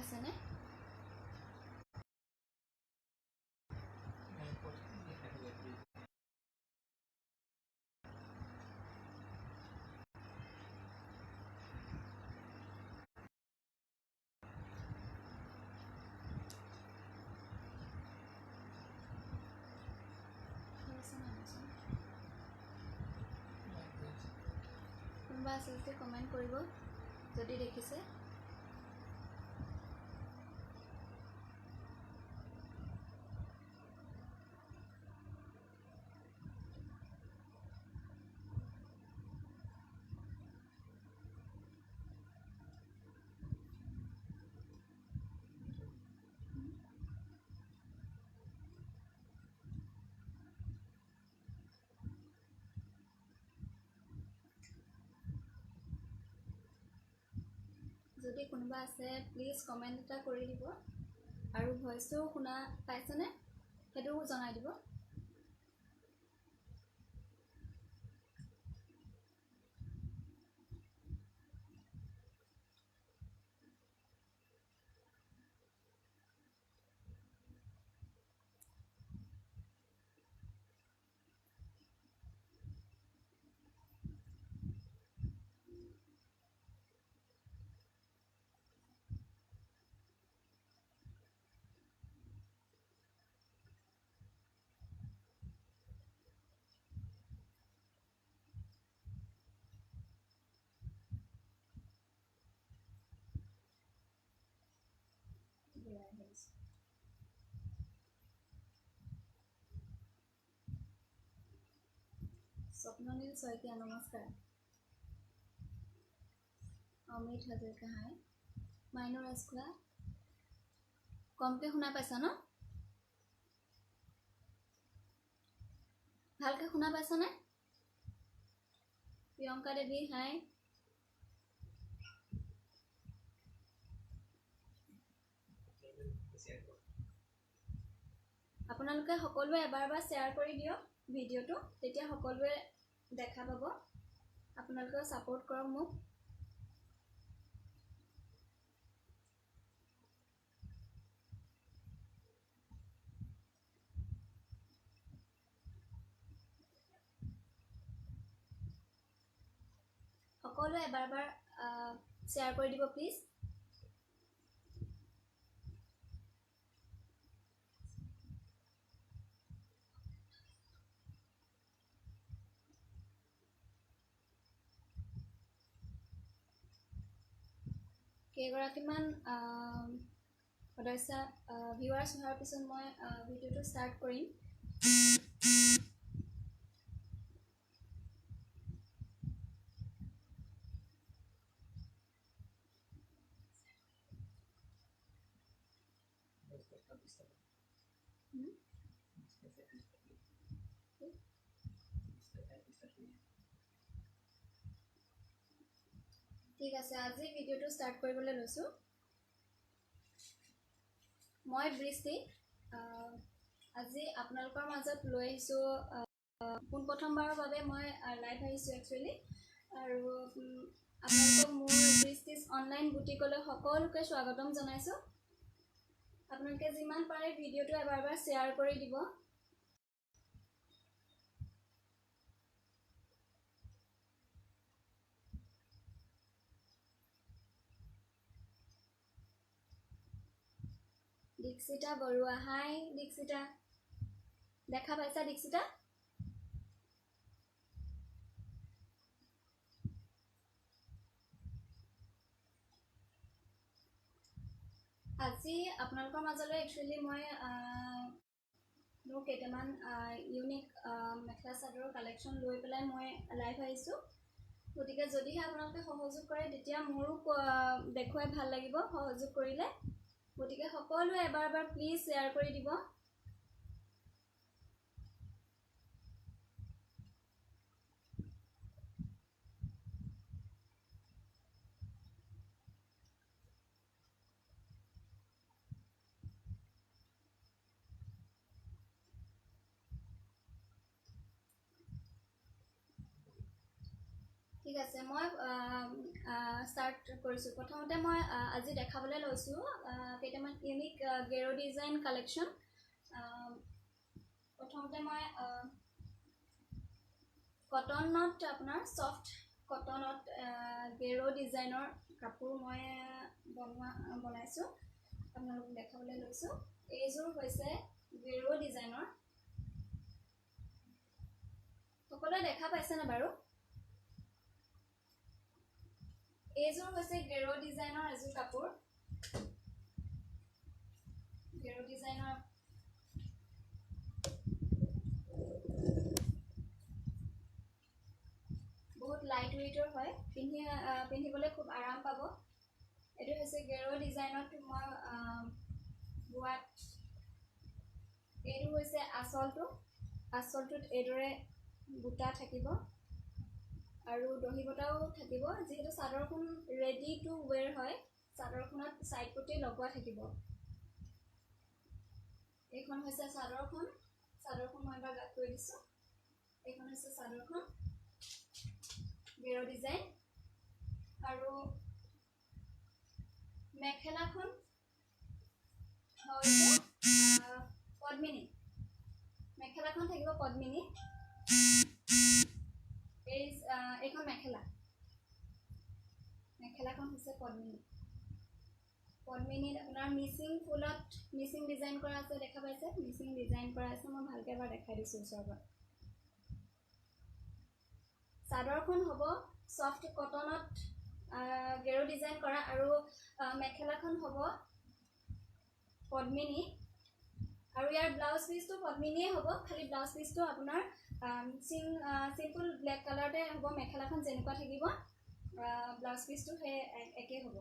আছেনে? কোনোবা আছে যদি কমেণ্ট কৰিব যদি দেখিছে। যদি কোনোবা আছে প্লিজ কমেণ্ট এটা কৰি দিব আৰু ভইচটো শুনা পাইছেনে সেইটো জনাই দিব। স্বপ্ননীল শইকীয়া নমস্কাৰ। অমিত হাজৰিকা হাই। মাইনুৰ ৰাজখোৱা কমকৈ শুনা পাইছা ন? ভালকৈ শুনা পাইছানে? প্ৰিয়ংকা দেৱী হাই। আপোনালোকে সকলোৱে এবাৰ শ্বেয়াৰ কৰি দিয়ক ভিডিঅ'টো, তেতিয়া সকলোৱে দেখা পাব। আপোনালোকে ছাপোৰ্ট কৰক মোক। সকলোৱে এবাৰ শ্বেয়াৰ কৰি দিব প্লিজ। কেইগৰাকীমান সদস্য ভিউৱাৰ্ছ হোৱাৰ পিছত মই ভিডিঅ'টো ষ্টাৰ্ট কৰিম। ঠিক আছে, আজি ভিডিঅ'টো ষ্টাৰ্ট কৰিবলৈ লৈছোঁ। মই বৃষ্টি আজি আপোনালোকৰ মাজত লৈ আহিছোঁ। পোনপ্ৰথমবাৰৰ বাবে মই লাইভ আহিছোঁ একচুৱেলি, আৰু আপোনালোকক মোৰ বৃষ্টিজ অনলাইন বুটিকলৈ সকলোকে স্বাগতম জনাইছোঁ। আপোনালোকে যিমান পাৰে ভিডিঅ'টো এবাৰ শ্বেয়াৰ কৰি দিব। দীক্ষিতা বৰুৱা হাই। দীক্ষিতা দেখা পাইছা? দীক্ষিতা আজি আপোনালোকৰ মাজলৈ একচুৱেলি মই মোৰ কেইটামান ইউনিক মেখেলা চাদৰৰ কালেকশ্যন লৈ পেলাই মই লাইভ আহিছোঁ। গতিকে যদিহে আপোনালোকে সহযোগ কৰে তেতিয়া মোৰো দেখুৱাই ভাল লাগিব সহযোগ কৰিলে। গতিকে সকলোৱে এবাৰ প্লিজ শ্বেয়াৰ কৰি দিব। ঠিক ঠিক আছে মই ষ্টাৰ্ট কৰিছোঁ প্ৰথমতে মই আজি দেখাবলৈ লৈছোঁ কেইটামান ইউনিক গেৰো ডিজাইন কালেকশ্যন প্ৰথমতে মই কটনত আপোনাৰ ছফ্ট কটনত গেৰো ডিজাইনৰ কাপোৰ মই বনাইছোঁ আপোনালোকক দেখাবলৈ লৈছোঁ এইযোৰ হৈছে গেৰো ডিজাইনৰ সকলোৱে দেখা পাইছেনে বাৰু এইযোৰ হৈছে গেৰো ডিজাইনৰ এযোৰ কাপোৰ গেৰো ডিজাইনৰ বহুত লাইট ৱেইটৰ হয় পিন্ধিবলৈ খুব আৰাম পাব এইটো হৈছে গেৰো ডিজাইনত মই বোৱাত এইটো হৈছে আঁচলটোত এইদৰে বুটা থাকিব আৰু দহি বটাও থাকিব যিহেতু চাদৰখন ৰেডি টু ৱেৰ হয় চাদৰখনত সাইড পটি লগোৱা থাকিব এইখন হৈছে চাদৰখন মই এবাৰ গাত কৰি দিছোঁ এইখন হৈছে চাদৰখন গেৰো ডিজাইন আৰু মেখেলাখন হৈছে পদ্মিনী মেখেলাখন থাকিব পদ্মিনী এইখন মেখেলাখন হৈছে পদ্মিনীত আপোনাৰ মিচিং ডিজাইন কৰা আছে দেখা পাইছে মিচিং ডিজাইন কৰা আছে মই ভালকৈ এবাৰ দেখাই দিছোঁ ওচৰৰ পৰা চাদৰখন হ'ব ছফ্ট কটনত গেৰো ডিজাইন কৰা আৰু মেখেলাখন হ'ব পদ্মিনী আৰু ইয়াৰ ব্লাউজ পিচটো পদ্মিনীয়ে হ'ব খালি ব্লাউজ পিচটো আপোনাৰ চিম্পল ব্লেক কালাৰতে হ'ব মেখেলাখন যেনেকুৱা থাকিব ব্লাউজ পিচটো সেই একেই হ'ব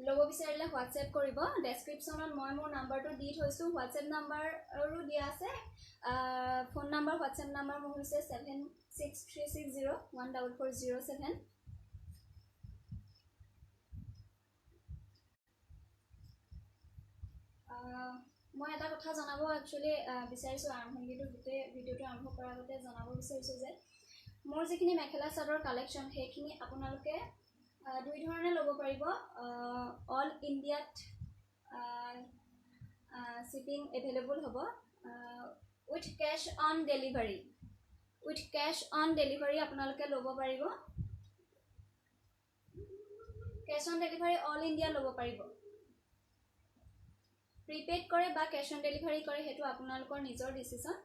ল'ব বিচাৰিলে হোৱাটছএপ কৰিব ডেছক্ৰিপশ্যনত মই মোৰ নাম্বাৰটো দি থৈছোঁ হোৱাটছএপ নাম্বাৰো দিয়া আছে ফোন নাম্বাৰ হোৱাটছএপ নাম্বাৰ মোৰ হৈছে 7636014407 মই এটা কথা জনাব একচুৱেলি বিচাৰিছোঁ আৰম্ভণিটো গোটেই ভিডিঅ'টো আৰম্ভ কৰাৰ আগতে জনাব বিচাৰিছোঁ যে মোৰ যিখিনি মেখেলা চাদৰ কালেকশ্যন সেইখিনি আপোনালোকে দুই ধৰণে ল'ব পাৰিব অল ইণ্ডিয়াত শ্বিপিং এভেইলেবল হ'ব উইথ কেছ অন ডেলিভাৰী আপোনালোকে ল'ব পাৰিব cash on delivery all India ল'ব পাৰিব প্ৰিপেইড কৰে বা কেছ অন ডেলিভাৰী কৰে সেইটো আপোনালোকৰ নিজৰ ডিচিশ্যন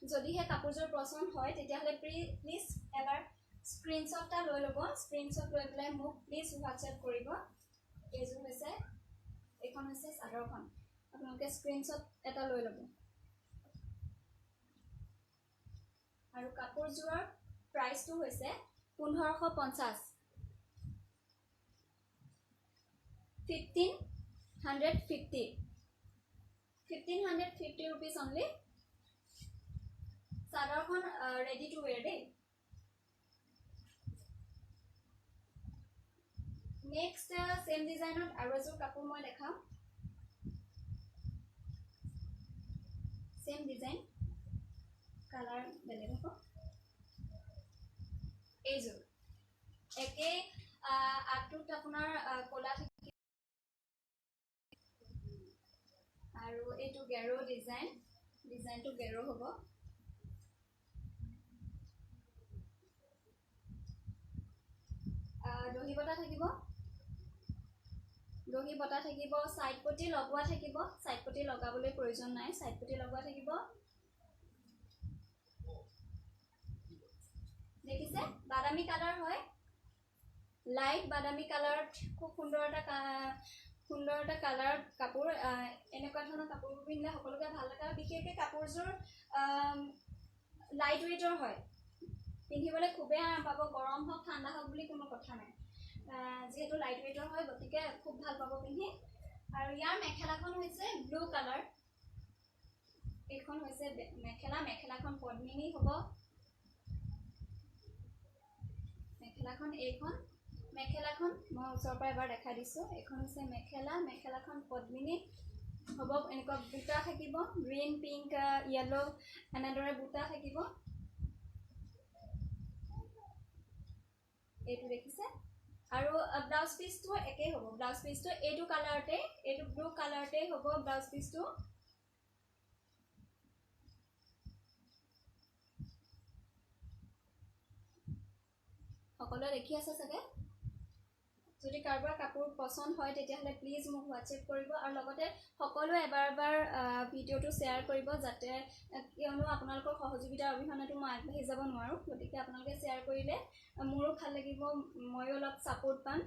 যদিহে কাপোৰযোৰ পচন্দ হয় তেতিয়াহ'লে প্লিজ এবাৰ স্ক্ৰীনশ্বট এটা লৈ ল'ব স্ক্ৰীনশ্বট লৈ পেলাই মোক প্লিজ হোৱাটছএপ কৰিব এইখন হৈছে চাদৰখন আপোনালোকে স্ক্ৰীনশ্বট এটা লৈ ল'ব আৰু কাপোৰযোৰৰ প্ৰাইচটো হৈছে 1550 1550 rupees only চাদৰখন ৰেডি টু ৱেৰ দেই নেক্সট সেম ডিজাইনত আৰু এযোৰ কাপোৰ মই দেখাম সেম ডিজাইন কালাৰ বেলেগ হ'ব এইযোৰ একেই আগটোত আপোনাৰ ক'লা থাকিব আৰু এইটো গেৰো ডিজাইনটো গেৰো হ'ব দহি বটা থাকিব সাইড পটি লগোৱা থাকিব সাইড পটি লগাবলৈ প্ৰয়োজন নাই সাইড পটি লগোৱা থাকিব দেখিছে বাদামী কালাৰ হয় লাইট বাদামী কালাৰত খুব সুন্দৰ এটা কালাৰ কাপোৰ এনেকুৱা ধৰণৰ কাপোৰবোৰ পিন্ধিলে সকলোকে ভাল লাগে আৰু বিশেষকৈ কাপোৰযোৰ লাইট ৱেইটৰ হয় পিন্ধিবলৈ খুবেই আৰাম পাব গৰম হওক ঠাণ্ডা হওক বুলি কোনো কথা নাই যিহেতু লাইট ৱেইটৰ হয় গতিকে খুব ভাল পাব পিন্ধি আৰু ইয়াৰ মেখেলাখন হৈছে ব্লু কালাৰ এইখন হৈছে মেখেলাখন পদ্মিনী হ'ব মেখেলাখন মই ওচৰৰ পৰা এবাৰ দেখাই দিছোঁ এইখন হৈছে মেখেলাখন পদ্মিনী হ'ব এনেকুৱা বুটা থাকিব গ্ৰীণ পিংক য়েলো এনেদৰে বুটা থাকিব এইটো দেখিছে আৰু ব্লাউজ পিচটো একেই হ'ব ব্লাউজ পিচটো এইটো কালাৰতে এইটো ব্লু কালাৰতে হ'ব ব্লাউজ পিচটো সকলোৱে দেখি আছে চাগে যদি কাৰোবাৰ কাপোৰ পছন্দ হয় তেতিয়াহ'লে প্লিজ মোক হোৱাটছএপ কৰিব আৰু লগতে সকলোৱে এবাৰ ভিডিঅ'টো শ্বেয়াৰ কৰিব যাতে কিয়নো আপোনালোকৰ সহযোগিতাৰ অবিহনেতো মই আগবাঢ়ি যাব নোৱাৰোঁ গতিকে আপোনালোকে শ্বেয়াৰ কৰিলে মোৰো ভাল লাগিব ময়ো অলপ ছাপোৰ্ট পাম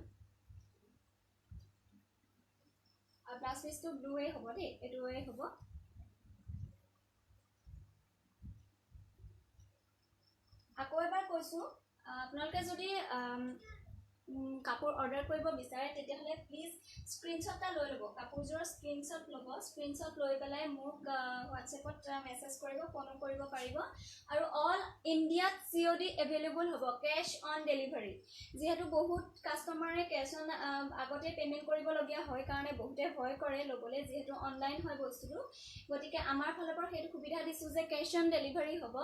আৰু ব্লাউজ পিচটো ব্লুৱে হ'ব দেই এইটোৱে হ'ব আকৌ এবাৰ কৈছোঁ আপোনালোকে যদি কাপোৰ অৰ্ডাৰ কৰিব বিচাৰে তেতিয়াহ'লে প্লিজ স্ক্ৰীনশ্বট এটা লৈ ল'ব কাপোৰযোৰৰ স্ক্ৰীনশ্বট ল'ব স্ক্ৰীনশ্বট লৈ পেলাই মোক হোৱাটছএপত মেছেজ কৰিব ফোনো কৰিব পাৰিব আৰু অল ইণ্ডিয়াত COD এভেইলেবল হ'ব কেছ অন ডেলিভাৰী যিহেতু বহুত কাষ্টমাৰে কেছ অন আগতে পে'মেণ্ট কৰিবলগীয়া হয় কাৰণে বহুতে ভয় কৰে ল'বলৈ যিহেতু অনলাইন হয় বস্তুটো গতিকে আমাৰ ফালৰ পৰা সেইটো সুবিধা দিছোঁ যে কেছ অন ডেলিভাৰী হ'ব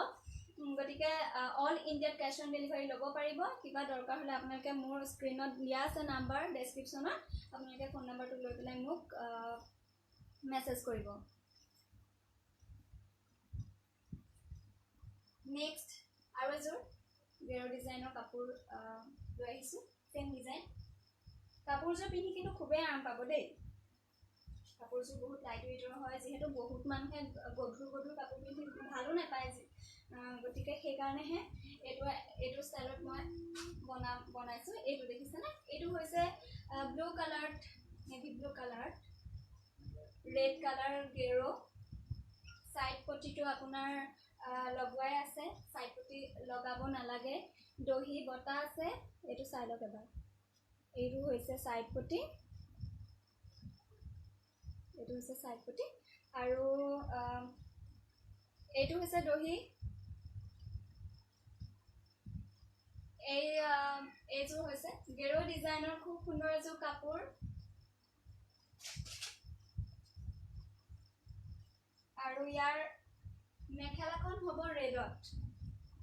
গতিকে অল ইণ্ডিয়াত কেছ অন ডেলিভাৰী ল'ব পাৰিব কিবা দৰকাৰ হ'লে আপোনালোকে মোৰ স্ক্ৰীনত দিয়া আছে নাম্বাৰ ডেছক্ৰিপশ্যনত আপোনালোকে ফোন নাম্বাৰটো লৈ পেলাই মোক মেছেজ কৰিব নেক্সট আৰু এযোৰ গেৰ ডিজাইনৰ কাপোৰ লৈ আহিছোঁ চেম ডিজাইন কাপোৰযোৰ পিন্ধি কিন্তু খুবেই আৰাম পাব দেই কাপোৰযোৰ বহুত লাইট ৱেইটৰ হয় যিহেতু বহুত মানুহে গধুৰ কাপোৰ পিন্ধি ভালো নাপায় গতিকে সেইকাৰণেহে এইটো ষ্টাইলত মই বনাইছোঁ এইটো দেখিছেনে এইটো হৈছে blue colour navy blue colour red colour গেৰ' ছাইড পটিটো আপোনাৰ লগোৱাই আছে ছাইড পটি লগাব নালাগে দহি বটা আছে এইটো চাই লওক এবাৰ এইটো হৈছে ছাইড পটি এইটো হৈছে ছাইড পটি আৰু এইটো হৈছে দহি এইযোৰ হৈছে গেৰ' ডিজাইনৰ খুব সুন্দৰ এযোৰ কাপোৰ আৰু ইয়াৰ মেখেলাখন হ'ব ৰেডত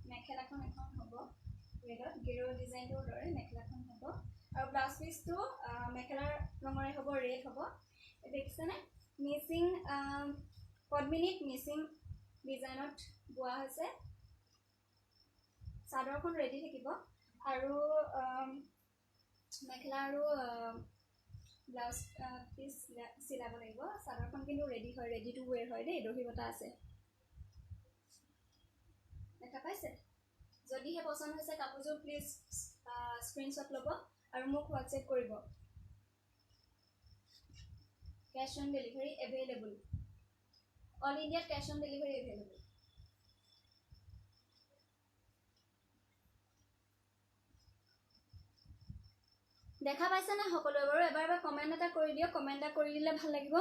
মেখেলাখন এখন হ'ব ৰেডত গেৰ' ডিজাইনটোৰ দৰে মেখেলাখন হ'ব আৰু ব্লাউজ পিচটো মেখেলাৰ ৰঙৰে হ'ব ৰেড হ'ব দেখিছেনে মিচিং পদ্মিনীত মিচিং ডিজাইনত বোৱা হৈছে চাদৰখন ৰেডি থাকিব আৰু মেখেলা আৰু ব্লাউজ পিচ চিলাব লাগিব চাদৰখন কিন্তু ৰেডি হয় ৰেডি টু ৱেৰ হয় দেই দহি বটা আছে দেখা পাইছে যদিহে পচন্দ হৈছে কাপোৰযোৰ প্লিজ স্ক্ৰীনশ্বট ল'ব আৰু মোক হোৱাটছএপ কৰিব cash on delivery available all ইণ্ডিয়াত কেছ অন ডেলিভাৰী এভেইলেবল দেখা পাইছেনে সকলোৱে বাৰু এবাৰ কমেণ্ট এটা কৰি দিয়ক কমেণ্ট এটা কৰি দিলে ভাল লাগিব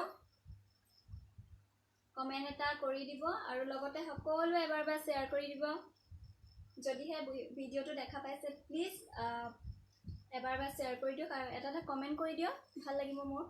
কমেণ্ট এটা কৰি দিব আৰু লগতে সকলোৱে এবাৰ শ্বেয়াৰ কৰি দিব যদিহে ভিডিঅ'টো দেখা পাইছে প্লিজ এবাৰ শ্বেয়াৰ কৰি দিয়ক আৰু এটা কমেণ্ট কৰি দিয়ক ভাল লাগিব মোৰ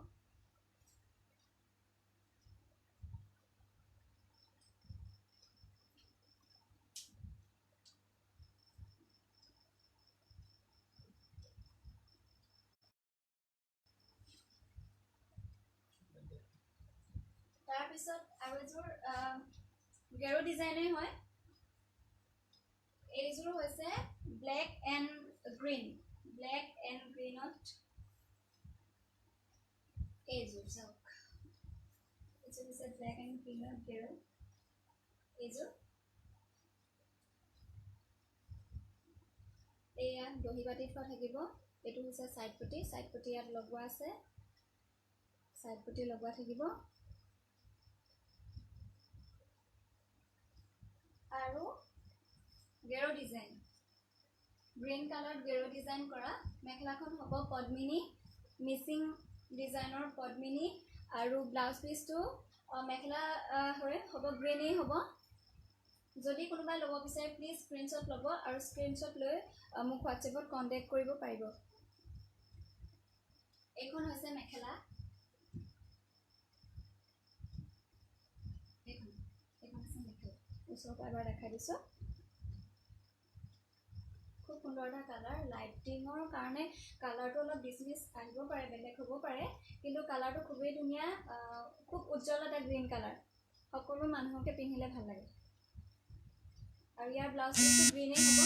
তাৰপিছত আৰু এযোৰ গেৰ' ডিজাইনেই হয় এইযোৰ হৈছে ব্লেক এণ্ড গ্ৰীণত এইযোৰ চাওক এইযোৰ হৈছে ব্লেক এণ্ড গ্ৰীণত গেৰ' এইযোৰ এয়া দহি বাতি থোৱা থাকিব এইটো হৈছে ছাইড পটি ইয়াত লগোৱা আছে ছাইড পটি লগোৱা থাকিব আৰু গেৰ' ডিজাইন গ্ৰীণ কালাৰত গেৰ' ডিজাইন কৰা মেখেলাখন হ'ব পদ্মিনী মিচিং ডিজাইনৰ পদ্মিনী আৰু ব্লাউজ পিচটো মেখেলা হ'ব গ্ৰীণেই হ'ব যদি কোনোবাই ল'ব বিচাৰে প্লিজ স্ক্ৰীনশ্বট ল'ব আৰু স্ক্ৰীনশ্বট লৈ মোক হোৱাটছএপত কণ্টেক্ট কৰিব পাৰিব এইখন হৈছে মেখেলা ওচৰৰ পৰা এবাৰ দেখাই দিছোঁ খুব সুন্দৰ এটা কালাৰ লাইটিঙৰ কাৰণে কালাৰটো অলপ ডিছমিছ আহিব পাৰে বেলেগ হ'ব পাৰে কিন্তু কালাৰটো খুবেই ধুনীয়া খুব উজ্জ্বল এটা গ্ৰীণ কালাৰ সকলো মানুহকে পিন্ধিলে ভাল লাগে আৰু ইয়াৰ ব্লাউজ পিচটো গ্ৰীনেই হ'ব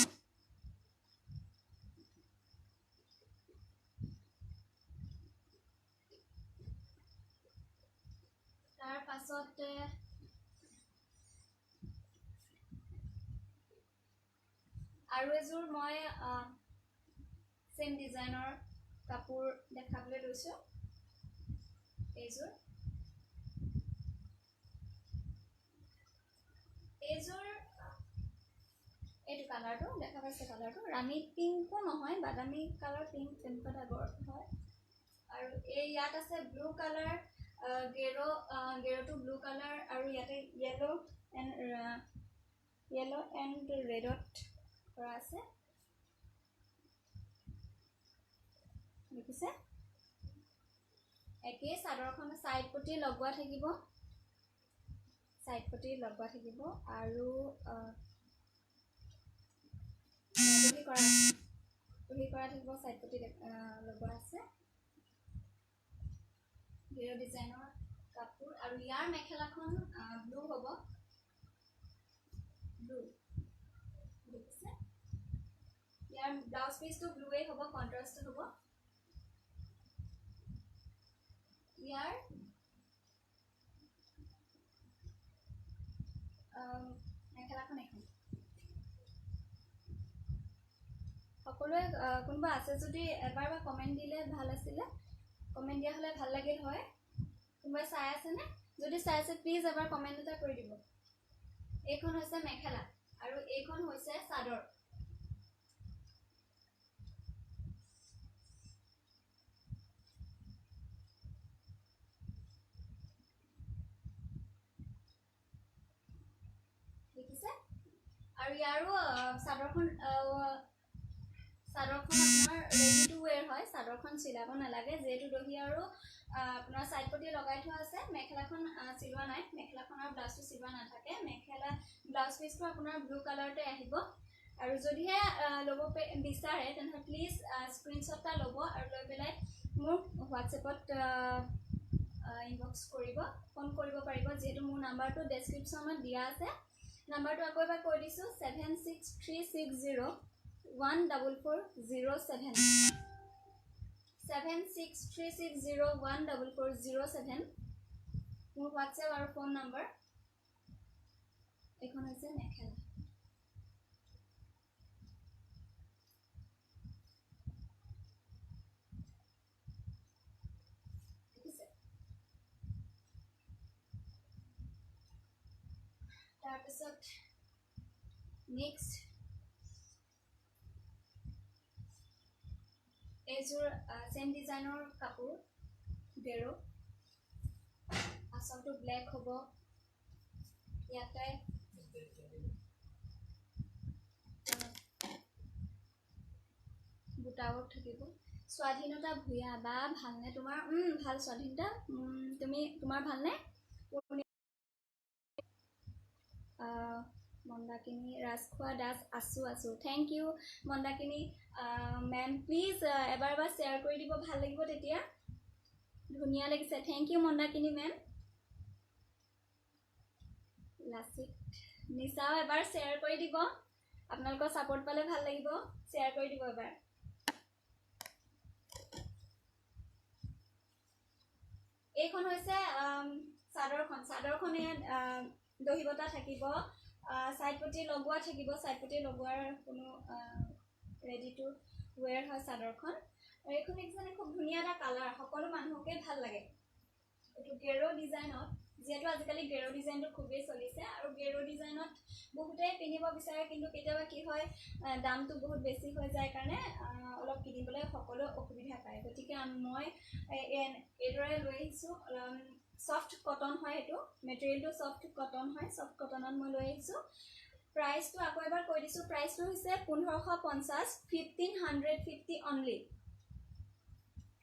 তাৰ পাছতে আৰু এযোৰ মই সেম ডিজাইনৰ কাপোৰ দেখাবলৈ লৈছোঁ এইযোৰ এইটো কালাৰটো দেখা পাইছে কালাৰটো ৰাণী পিংকো নহয় বাদামী কালাৰ পিংক তেনেকুৱা টাইপৰ হয় আৰু এই ইয়াত আছে ব্লু কালাৰ গেৰ'টো ব্লু কালাৰ আৰু ইয়াতে য়েলো এণ্ড ৰেডত কৰা আছে দেখিছে একেই চাদৰখন ছাইড পটি লগোৱা থাকিব আৰু দহি কৰা থাকিব ছাইড পটি লগোৱা আছে গেৰ ডিজাইনৰ কাপোৰ আৰু ইয়াৰ মেখেলাখন ব্লু হ'ব দেখিছে ইয়াৰ ব্লাউজ পিচটো ব্লুৱেই হ'ব কণ্ট্ৰাষ্ট হ'ব ইয়াৰ মেখেলাখন এখন সকলোৱে কোনোবা আছে যদি এবাৰ বা কমেণ্ট দিলে ভাল আছিলে কমেণ্ট দিয়া হ'লে ভাল লাগিল হয় কোনোবাই চাই আছেনে যদি চাই আছে প্লিজ এবাৰ কমেণ্ট এটা কৰি দিব এইখন হৈছে মেখেলা আৰু এইখন হৈছে চাদৰ দেখিছে আৰু ইয়াৰো চাদৰখন আপোনাৰ ৰেডি টু ৱেৰ হয় চাদৰখন চিলাব নালাগে যিহেতু দহি আৰু আপোনাৰ ছাইড পটি লগাই থোৱা আছে মেখেলাখন চিলোৱা নাই মেখেলাখনৰ ব্লাউজটো চিলোৱা নাথাকে মেখেলা ব্লাউজ পিচটো আপোনাৰ ব্লু কালাৰতে আহিব আৰু যদিহে ল'ব বিচাৰে তেনেহ'লে প্লিজ স্ক্ৰীনশ্বট এটা ল'ব আৰু লৈ পেলাই মোৰ হোৱাটছএপত ইনবক্স কৰিব ফোন কৰিব পাৰিব যিহেতু মোৰ নাম্বাৰটো ডেছক্ৰিপশ্যনত দিয়া আছে নাম্বাৰটো আকৌ এবাৰ কৈ দিছোঁ 763601440 763601440 মোৰ হোৱাটছএপ আৰু ফোন নম্বৰ এইখন হৈছে মেখেলা দেখিছে তাৰপিছত নেক্সট এইযোৰ চেম ডিজাইনৰ কাপোৰ গেৰ আচলটো ব্লেক হ'ব ইয়াতে বুটাও থাকিব স্বাধীনতা ভূঞা বা ভালনে তোমাৰ ভাল স্বাধীনতা তোমাৰ ভালনে মন্দাকিনী ৰাজখোৱা দাস আছোঁ thank you Mandakini ma'am please এবাৰ শ্বেয়াৰ কৰি দিব ভাল লাগিব তেতিয়া ধুনীয়া লাগিছে thank you Mandakini ma'am Lachit নিচাও এবাৰ শ্বেয়াৰ কৰি দিব আপোনালোকৰ ছাপোৰ্ট পালে ভাল লাগিব শ্বেয়াৰ কৰি দিব এবাৰ এইখন হৈছে চাদৰখন ইয়াত দহি বটা থাকিব ছাইড পটি লগোৱা থাকিব ছাইড পটি লগোৱাৰ কোনো ৰেডি টু ৱেৰ হয় চাদৰখন আৰু এইখন একদম খুব ধুনীয়া এটা কালাৰ সকলো মানুহকে ভাল লাগে এইটো গেৰ ডিজাইনত যিহেতু আজিকালি গেৰ ডিজাইনটো খুবেই চলিছে আৰু গেৰ ডিজাইনত বহুতেই পিন্ধিব বিচাৰে কিন্তু কেতিয়াবা কি হয় দামটো বহুত বেছি হৈ যায় কাৰণে অলপ কিনিবলৈ সকলো অসুবিধা পায় গতিকে মই এইদৰে লৈ আহিছোঁ সফ্ট কটন হয় এইটো মেটেৰিয়েলটো সফ্ট কটন হয় সফ্ট কটনত মই লৈ আহিছোঁ প্ৰাইচটো আকৌ এবাৰ কৈ দিছোঁ প্ৰাইচটো হৈছে 1550 1550 অনলি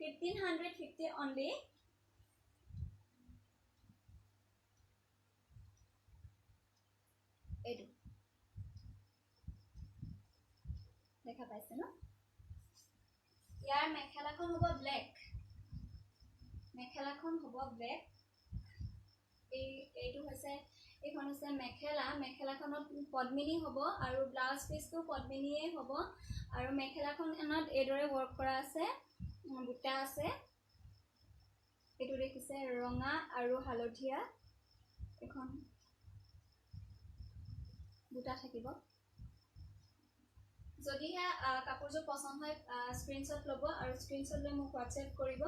1550 অনলি এইটো দেখা পাইছে ন ইয়াৰ মেখেলাখন হ'ব ব্লেক মেখেলাখন হ'ব ব্লেক এইটো হৈছে এইখন হৈছে মেখেলাখনত পদ্মিনী হ'ব আৰু ব্লাউজ পিচটো পদ্মিনীয়ে হ'ব আৰু মেখেলাখনত এইদৰে ৱৰ্ক কৰা আছে বুটা আছে এইটো দেখিছে ৰঙা আৰু হালধীয়া এখন বুটা থাকিব যদিহে কাপোৰযোৰ পছন্দ হয় স্ক্ৰীনশ্বট ল'ব আৰু স্ক্ৰীনশ্বট লৈ মোক হোৱাটছএপ কৰিব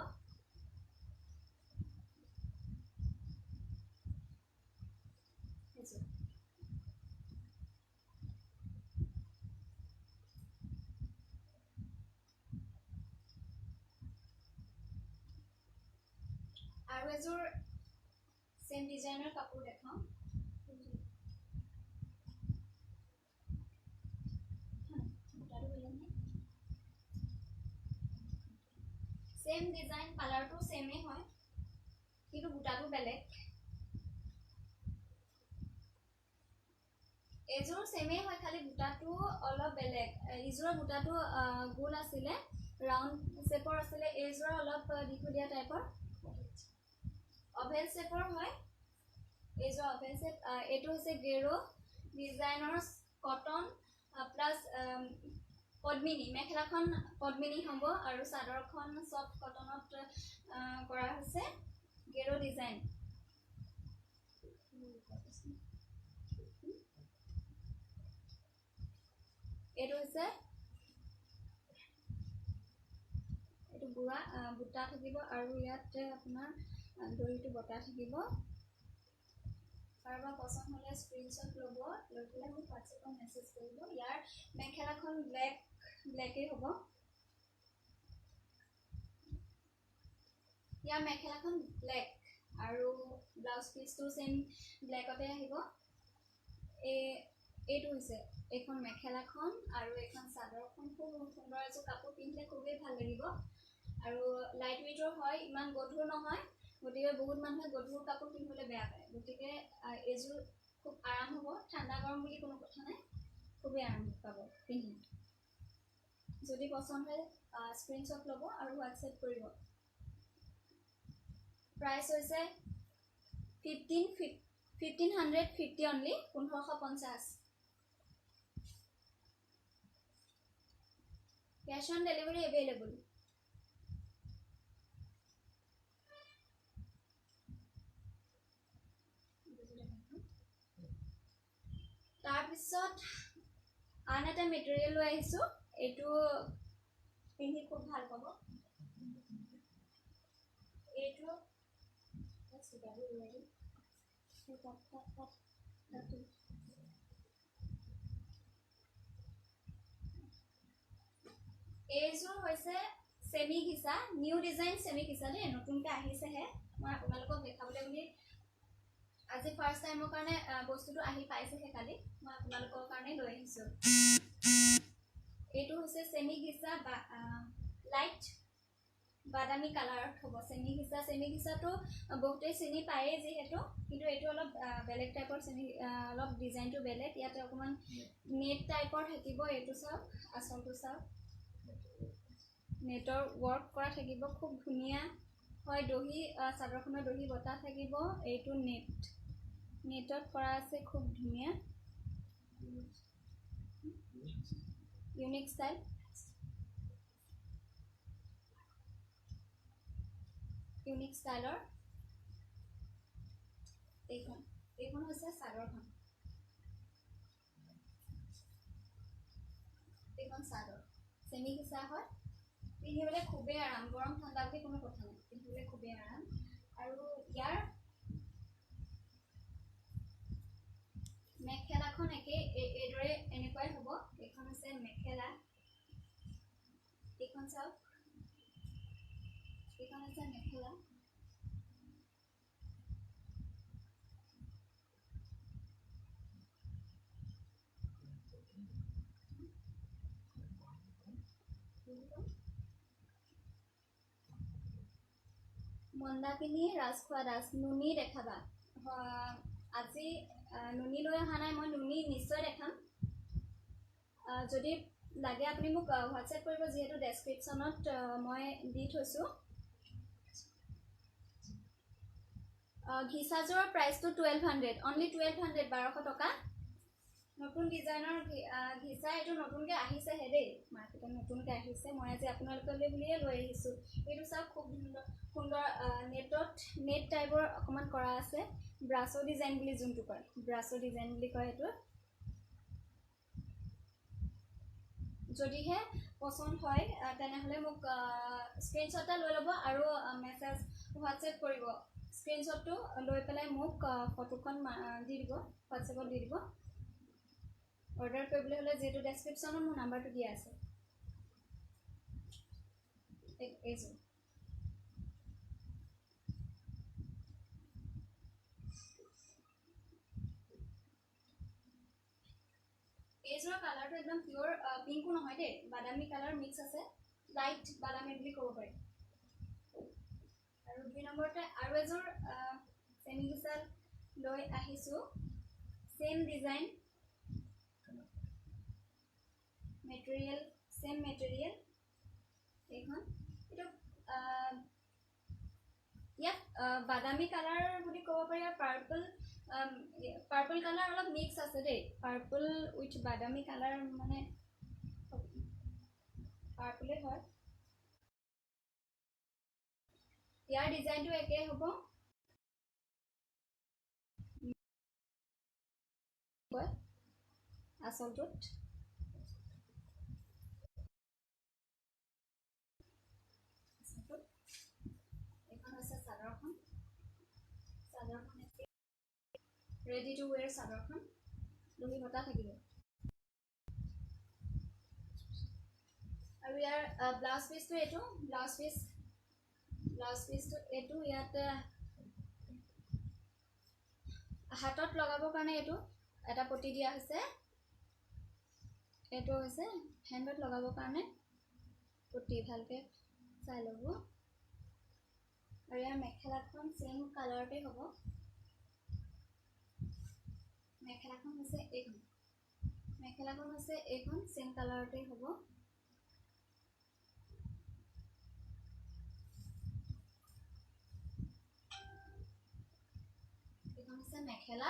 আৰু এযোৰ সেম ডিজাইনৰ কাপোৰ দেখাওঁ सेम डिजाइन कलर तो सेमे হয় কিন্তু বুটাটো বেলেগ এজোৰ সেমে হয় খালি বুটাটো অলপ বেলেগ ইজোৰ বুটাটো গোল আছিলে ৰাউন্ড শেপৰ আছিলে এজোৰ অলপ দীঘলীয়া টাইপৰ অভেল শেপৰ হয় এজোৰ অভেল শেপ এটো হৈছে গেৰো ডিজাইনৰ কটন প্লাস পদ্মিনী মেখেলাখন পদ্মিনী হ'ব আৰু চাদৰখন সফট কটনত কৰা হৈছে গেৰো ডিজাইন এইটো হৈছে এইটো বুঢ়া বুটা থাকিব আৰু ইয়াতে আপোনাৰ দৰিটো বটা থাকিব কাৰোবাৰ পছন্দ হ'লে স্ক্ৰীনশ্বট ল'ব লৈ পেলাই মোক হোৱাটছএপত মেছেজ কৰিব ইয়াৰ মেখেলাখন ব্লেকেই হ'ব ইয়াৰ মেখেলাখন ব্লেক আৰু ব্লাউজ পিচটো সেম ব্লেকতে আহিব এইটো হৈছে এইখন মেখেলাখন আৰু এইখন চাদৰখন খুব সুন্দৰ এযোৰ কাপোৰ পিন্ধিলে খুবেই ভাল লাগিব আৰু লাইট ৱেইটৰ হয় ইমান গধুৰ নহয় গতিকে বহুত মানুহে গধুৰ কাপোৰ পিন্ধিবলৈ বেয়া পায় গতিকে এযোৰ খুব আৰাম হ'ব ঠাণ্ডা গৰম বুলি কোনো কথা নাই খুবেই আৰাম পাব পিন্ধি যদি পছন্দ হয় স্ক্ৰীনশ্বট ল'ব আৰু হোৱাটছএপ কৰিব প্ৰাইচ হৈছে 1550 only 1550 cash on delivery available তাৰপিছত আন এটা মেটেৰিয়েল লৈ আহিছো এইটো পিন্ধি খুব ভাল পাব এইটো এইযোৰ হৈছে সেমি ঘিচা নিউ ডিজাইন সেমি ঘিচা দেই নতুনকৈ আহিছেহে মই আপোনালোকক দেখাবলৈ বুলি আজি ফাৰ্ষ্ট টাইমৰ কাৰণে বস্তুটো আহি পাইছেহে কালি মই আপোনালোকৰ কাৰণে লৈ আহিছোঁ এইটো হৈছে সেমি ঘিচা লাইট বাদামী কালাৰত হ'ব সেমি ঘিচাটো বহুতেই চিনি পায়েই যিহেতু কিন্তু এইটো অলপ বেলেগ টাইপৰ অলপ ডিজাইনটো বেলেগ ইয়াতে অকণমান নেট টাইপৰ থাকিব এইটো চাওক আচলটো চাওক নেটৰ ৱৰ্ক কৰা থাকিব খুব ধুনীয়া হয় দহি চাদৰখনৰ দহি বটা থাকিব এইটো নেটত কৰা আছে খুব ধুনীয়া ইউনিক ষ্টাইল ইউনিক ষ্টাইলৰ এইখন হৈছে চাদৰখন এইখন চাদৰ সেমি ঘিচা হয় পিন্ধিবলৈ খুবেই আৰাম গৰম ঠাণ্ডা বুলি কোনো কথা নাই পিন্ধিবলৈ খুবেই আৰাম আৰু ইয়াৰ মেখেলাখন এইদৰে এনেকুৱাই হ'ব এইখন হৈছে মেখেলা এইখন চাওক এইখন হৈছে মেখেলা মন্দাকিনী ৰাজখোৱা দাস নুনি দেখাবা আজি নুনি লৈ অহা নাই, মই নুনি নিশ্চয় দেখাম। যদি লাগে আপুনি মোক হোৱাটছএপ কৰিব, যিহেতু ডেছক্ৰিপশ্যনত মই দি থৈছোঁ। ঘিচাযোৰৰ প্ৰাইচটো 1200, অনলি 1200, 1200 টকা। নতুন ডিজাইনৰ ঘিচা, এইটো নতুনকৈ আহিছেহে দেই, মাৰ্কেটত নতুনকৈ আহিছে। মই আজি আপোনালোকলৈ বুলিয়ে লৈ আহিছোঁ। এইটো চাওক, খুব সুন্দৰ নেট টাইপৰ অকণমান কৰা আছে। ব্ৰাছৰ ডিজাইন বুলি যোনটো কয়, ব্ৰাছৰ ডিজাইন বুলি কয় এইটো। যদিহে পচন্দ হয় তেনেহ'লে মোক স্ক্ৰীনশ্বট এটা লৈ ল'ব আৰু মেছেজ হোৱাটছএপ কৰিব। স্ক্ৰীনশ্বটটো লৈ পেলাই মোক ফটোখন দি দিব, হোৱাটছএপত দি দিব। অৰ্ডাৰ কৰিবলৈ হ'লে যিহেতু ডেছক্ৰিপশ্যনত মোৰ নাম্বাৰটো দিয়া আছে। এইযোৰ এইযোৰৰ কালাৰটো একদম পিয়'ৰ পিংকো নহয় দেই, বাদামী কালাৰ মিক্স আছে, লাইট বাদামী বুলি ক'ব পাৰি। আৰু 2 নম্বৰতে আৰু এযোৰ চেমি ঘিচা লৈ আহিছোঁ, same design, material same material. এইখন এইটো ইয়াত বাদামী কালাৰ বুলি ক'ব পাৰি, আৰু পাৰ্পল কালাৰ অলপ মিক্স আছে দেই, পাৰ্পল উইথ বাদামী কালাৰ, মানে পাৰ্পলে হয়। ইয়াৰ ডিজাইনটো একেই হ'ব, আচলটোত এইখন হৈছে চাদৰখন ৰেডি টু ৱেৰ চাদৰখন, দহি বটা থাকিব। আৰু ইয়াৰ ব্লাউজ পিচটো এইটো, ব্লাউজ পিচটো এইটো। ইয়াত হাতত লগাবৰ কাৰণে এইটো এটা পটি দিয়া হৈছে, এইটো হৈছে হেণ্ডত লগাবৰ কাৰণে পটি, ভালকৈ চাই ল'ব। আৰু ইয়াৰ মেখেলাখন ছেম কালাৰতে হ'ব। মেখেলাখন হৈছে এইখন ছেম কালাৰতে হ'ব। এইখন হৈছে মেখেলা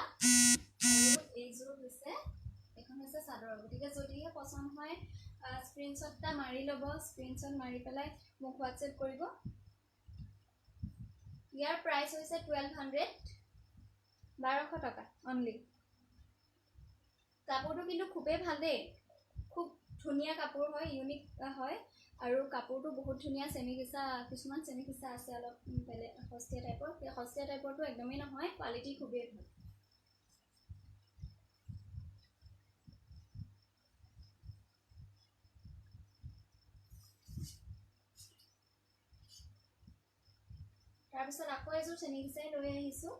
আৰু এইযোৰ হৈছে চাদৰ। গতিকে যদিহে পচন্দ হয় স্ক্ৰীনশ্বট এটা মাৰি ল'ব, স্ক্ৰীনশ্বট মাৰি পেলাই মোক হোৱাটছএপ কৰিব। ইয়াৰ প্ৰাইচ হৈছে 1200, 1200 টকা অনলি। কাপোৰটো কিন্তু খুবেই ভাল দেই, খুব ধুনীয়া কাপোৰ হয়, ইউনিক হয়। আৰু কাপোৰটো বহুত ধুনীয়া। কিছুমান চেমি ঘিচা আছে অলপ বেলেগ সস্তীয়া টাইপৰ, সেই সস্তীয়া টাইপৰটো একদমেই নহয়, কোৱালিটি খুবেই ভাল। তাৰপিছত আকৌ এযোৰ চেমি ঘিচাই লৈ আহিছোঁ।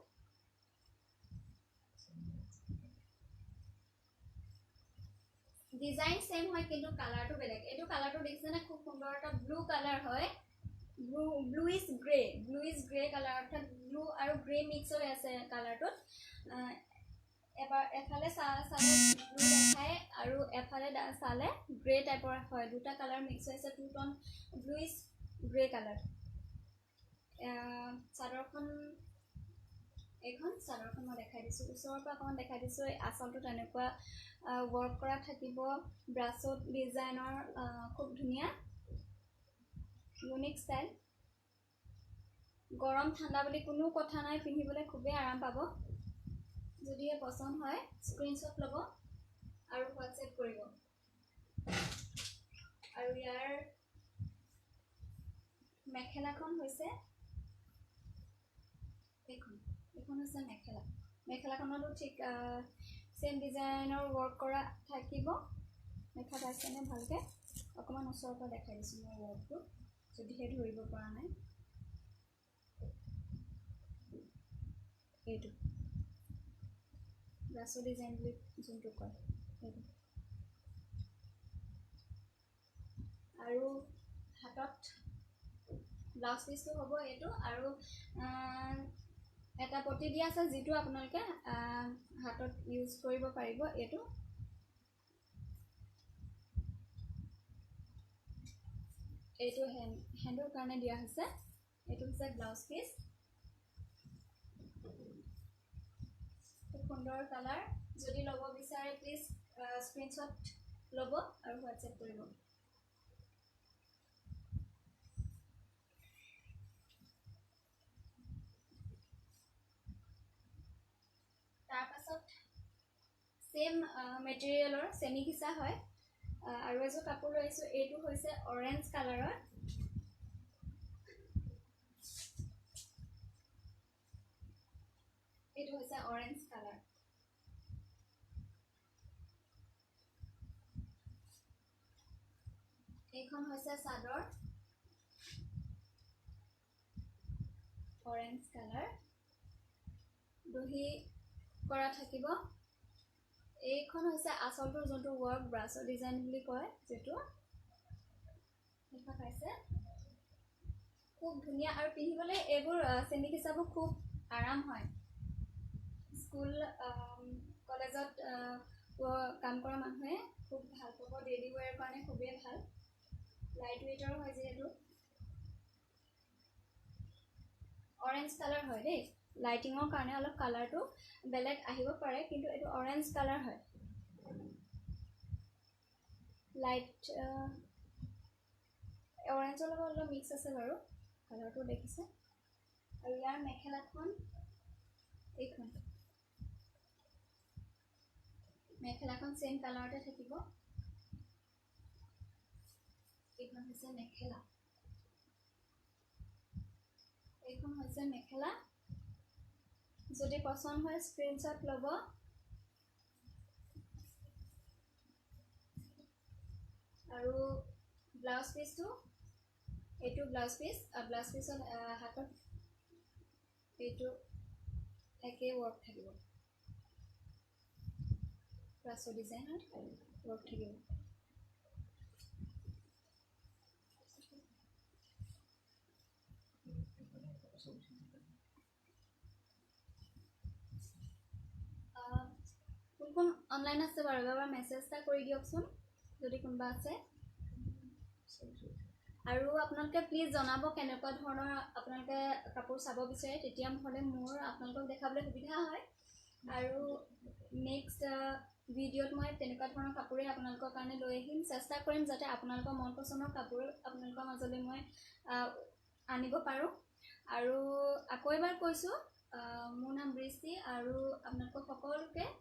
ডিজাইন ছেম হয় কিন্তু কালাৰটো বেলেগ। এইটো কালাৰটো দেখিছেনে, খুব সুন্দৰ এটা ব্লু কালাৰ হয়, ব্লুইছ গ্ৰে কালাৰ, অৰ্থাৎ ব্লু আৰু গ্ৰে মিক্স হৈ আছে কালাৰটোত। এফালে চালে ব্লু দেখায় আৰু এফালে চালে গ্ৰে টাইপৰ হয়, দুটা কালাৰ মিক্স হৈ আছে, 2 টন ব্লুইছ গ্ৰে কালাৰ। চাদৰখন মই দেখাই দিছোঁ, ওচৰৰ পৰা অকণমান দেখাই দিছোঁ। আঁচলটো তেনেকুৱা ৱৰ্ক কৰা থাকিব, ব্ৰাছত ডিজাইনৰ, খুব ধুনীয়া ইউনিক ষ্টাইল। গৰম ঠাণ্ডা বুলি কোনো কথা নাই, পিন্ধিবলৈ খুবেই আৰাম পাব। যদিহে পচন্দ হয় স্ক্ৰীনশ্বট ল'ব আৰু হোৱাটছএপ কৰিব। আৰু ইয়াৰ মেখেলাখন হৈছে এইখন হৈছে মেখেলাখনতো ঠিক ছেম ডিজাইনৰ ৱৰ্ক কৰা থাকিব। দেখা পাইছেনে ভালকৈ? অকণমান ওচৰৰ পৰা দেখাই দিছোঁ মই ৱৰ্কটো, যদিহে ধৰিব পৰা নাই। এইটো ব্ৰাছৰ ডিজাইন বুলি যোনটো কয় সেইটো। আৰু হাতত ব্লাউজ পিচটো হ'ব এইটো, আৰু এটা পটি দিয়া আছে যেটো আপোনালোকে হাতত ইউজ কৰিব পাৰিব এটো এইটো হেণ্ডৰ কাৰণে দিয়া হৈছে এইটো হৈছে ব্লাউজ পিস সুন্দৰ কালাৰ যদি লব বিচাৰে প্লিজ স্ক্ৰিনশ্বট লব আৰু হোৱাটসএপ কৰিব তাৰ পাছত সেম মেটেৰিয়েলৰ সেমি কিসা হয় আৰু এজো কাপোৰ লৈছো এইটো হৈছে অৰেঞ্জ কালাৰৰ এইটো হৈছে অৰেঞ্জ কালাৰ এইখন হৈছে চাদৰ অৰেঞ্জ কালাৰ দহি কৰা থাকিব এইখন হৈছে আচলটোৰ যোনটো ওয়াৰ্ক ব্ৰাছৰ ডিজাইন বুলি কয় যেটো দেখা পাইছে খুব ধুনিয়া আৰু পিন্ধিবলে এবোৰ সেমি কিসাবোৰ খুব আৰাম হয় স্কুল কলেজত কাম কৰা মানুহে খুব ভাল পাব ডেইলি ওয়্যাৰ কাৰণে খুবেই ভাল লাইট ওয়েটৰ হয় যেহেতু অৰেঞ্জ কালাৰ হয় দেই লাইটিংৰ কাৰণে অলপ কালাৰটো বেলেগ আহিব পাৰে কিন্তু এটো অৰেঞ্জ কালাৰ হয় লাইট অৰেঞ্জৰ লগত অলপ মিক্স আছে বাৰু কালাৰটো দেখিছে আৰু ইয়াৰ মেখেলাখন এইখন মেখেলাখন সেম কালাৰতে থাকিব এইখন হৈছে মেখেলা এইখন হৈছে মেখেলা যদি পছন্দ হয় স্ক্ৰিনশ্বট লব আৰু ব্লাউজ পিসটো এইটো ব্লাউজ পিসত হাতত এইটো একে ওয়াৰ্ক থাকিব ব্ৰাছৰ ডিজাইনৰ ওয়াৰ্ক থাকিব কোন অনলাইন আছে বাৰু এবাৰ মেসেজ এটা কৰি দিয়কচোন যদি কোনবা আছে আৰু আপোনালোকে প্লিজ জনাব কেনেকুৱা ধৰণৰ আপোনালোকে কাপোৰ চাব বিচাৰে তেতিয়া হলে মোৰ আপোনালোকক দেখাবলৈ সুবিধা হয় আৰু নেক্সট ভিডিঅ'ত মই তেনেকুৱা ধৰণৰ কাপোৰে আপোনালোকৰ কাৰণে লৈ আহিম চেষ্টা কৰিম যাতে আপোনালোকৰ মন পছন্দৰ কাপোৰ আপোনালোকৰ মাজলৈ মই আনিব পাৰো আৰু আকৌ এবাৰ কৈছো মোৰ নাম বৃষ্টি আৰু আপোনালোকক সকলোকে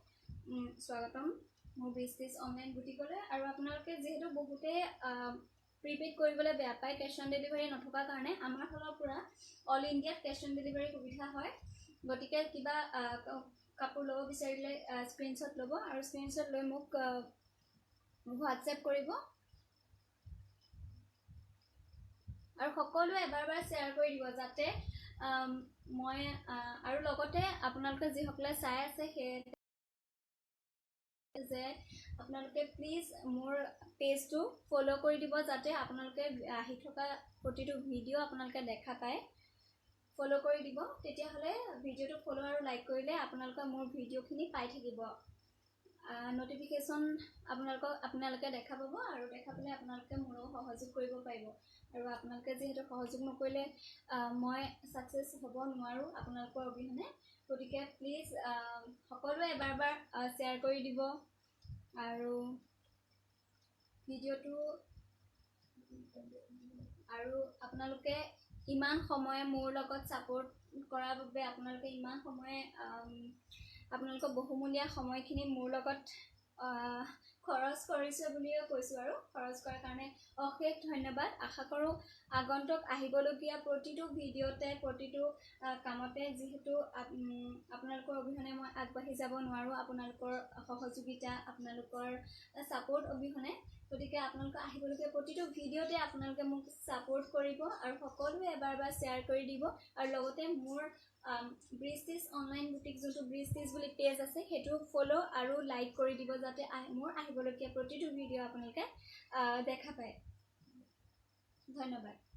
স্বাগতম মোৰ বৃষ্টিছ অনলাইন বুটিকলৈ আৰু আপোনালোকে যেহেতু বহুতে প্ৰিপেড কৰিবলৈ বেয়া পায় কেশ অন ডেলিভাৰী নথকা কাৰণে আমাৰ ফালৰ পৰা অল ইণ্ডিয়াত কেশ অন ডেলিভাৰী সুবিধা হয় গতিকে কিবা কাপোৰ ল'ব বিচাৰিলে স্ক্ৰিনশ্বট ল'ব আৰু স্ক্ৰিনশ্বট লৈ মোক হোৱাটসএপ কৰিব আৰু সকলোৱে এবাৰ শ্বেয়াৰ কৰি দিব যাতে মই আৰু লগতে আপোনালোকে যিসকলে চাই আছে যে আপোনালোকে প্লিজ মোৰ পেজটো ফলো কৰি দিব যাতে আপোনালোকে আহি থকা প্ৰতিটো ভিডিঅ' আপোনালোকে দেখা পায় ফলো কৰি দিব তেতিয়া হলে ভিডিঅ'টো ফলো আৰু লাইক কৰিলে আপোনালোকে মোৰ ভিডিঅ'খিনি পাই থাকিব নটিফিকেশন আপোনালোকে দেখা পাব আৰু দেখা পালে আপোনালোকে মোৰো সহযোগ কৰিব পাৰিব আৰু আপোনালোকে যেহেতু সহযোগ নকৰিলে মই সাকসেস হ'ব নোৱাৰো আপোনালোকৰ অবিহনে গতিকে প্লিজ সকলোৱে এবাৰ শ্বেয়াৰ কৰি দিব আৰু ভিডিঅ'টো আৰু আপোনালোকে ইমান সময় মোৰ লগত সাপোৰ্ট কৰাৰ বাবে আপোনালোকে ইমান সময় আপোনালোকৰ বহুমূলীয়া সময়খিনি মোৰ লগত খৰচ কৰিছে বুলিও কৈছো আৰু খৰচ কৰাৰ কাৰণে অশেষ ধন্যবাদ আশা কৰো আগন্তুক আহিবলগীয়া প্ৰতিটো ভিডিঅ'তে প্ৰতিটো কামতে যেহেতু আপোনালোকৰ অবিহনে মই আগবাঢ়ি যাব নোৱাৰো আপোনালোকৰ সহযোগিতা আপোনালোকৰ সাপোৰ্ট অবিহনে গতিকে আপোনালোকে আহিবলগীয়া প্ৰতিটো ভিডিঅ'তে আপোনালোকে মোক সাপোৰ্ট কৰিব আৰু সকলোৱে এবাৰ শ্বেয়াৰ কৰি দিব আৰু লগতে মোৰ বৃষ্টিছ অনলাইন বুটিক যোনটো বৃষ্টিছ বুলি পেজ আছে সেইটো ফলো আৰু লাইক কৰি দিব যাতে মোৰ আহিবলগীয়া প্ৰতিটো ভিডিঅ' আপোনালোকে দেখা পায় ধন্যবাদ